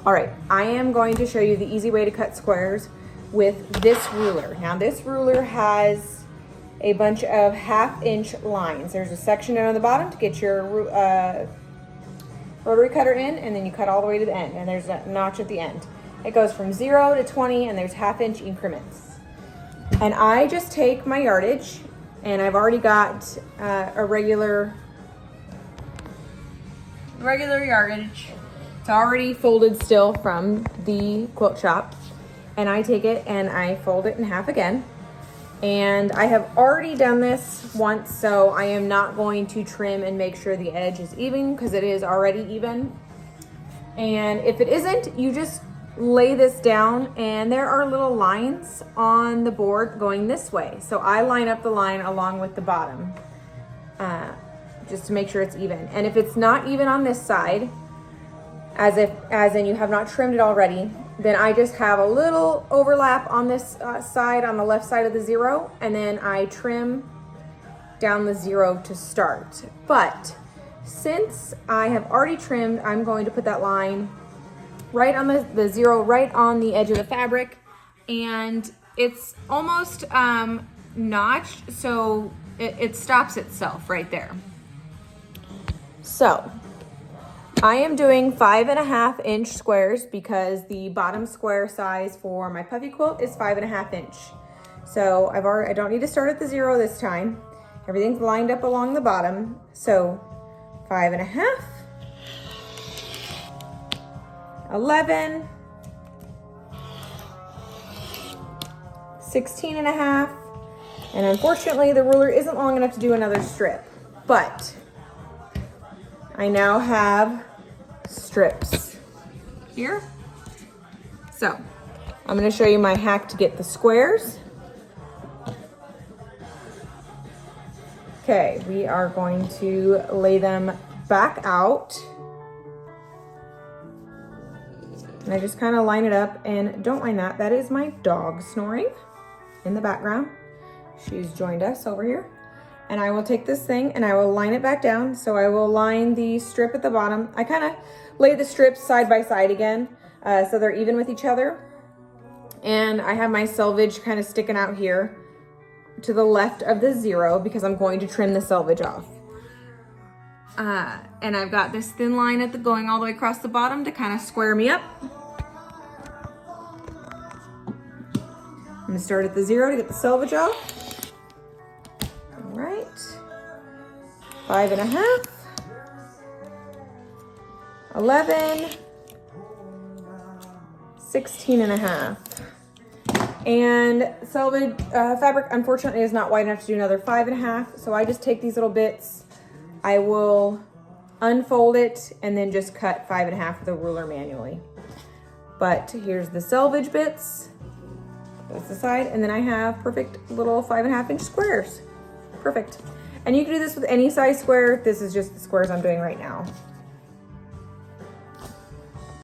All right, I am going to show you the easy way to cut squares with this ruler. Now this ruler has a bunch of 1/2 inch lines. There's a section down on the bottom to get your rotary cutter in, and then you cut all the way to the end, and there's a notch at the end. It goes from 0 to 20, and there's 1/2 inch increments. And I just take my yardage, and I've already got a regular yardage. It's already folded still from the quilt shop. And I take it and I fold it in half again. And I have already done this once, so I am not going to trim and make sure the edge is even because it is already even. And if it isn't, you just lay this down, and there are little lines on the board going this way. So I line up the line along with the bottom just to make sure it's even. And if it's not even on this side, as in you have not trimmed it already, then I just have a little overlap on this side, on the left side of the 0, and then I trim down the 0 to start. But since I have already trimmed, I'm going to put that line right on the 0, right on the edge of the fabric, and it's almost notched, so it stops itself right there. So I am doing 5.5 inch squares because the bottom square size for my puffy quilt is 5.5 inch. So I don't need to start at the 0 this time. Everything's lined up along the bottom. So 5.5, 11, 16.5, and unfortunately the ruler isn't long enough to do another strip, but I now have strips here. So I'm going to show you my hack to get the squares. Okay, we are going to lay them back out. And I just kind of line it up, and don't mind that. That is my dog snoring in the background. She's joined us over here. And I will take this thing and I will line it back down. So I will line the strip at the bottom. I kind of lay the strips side by side again, so they're even with each other. And I have my selvage kind of sticking out here to the left of the 0 because I'm going to trim the selvage off. And I've got this thin line going all the way across the bottom to kind of square me up. I'm gonna start at the 0 to get the selvage off. All right, 5.5, 11, 16.5. And selvage fabric, unfortunately, is not wide enough to do another 5.5. So I just take these little bits, I will unfold it, and then just cut 5.5 with a ruler manually. But here's the selvage bits. That's the side, and then I have perfect little 5.5 inch squares. Perfect. And you can do this with any size square. This is just the squares I'm doing right now.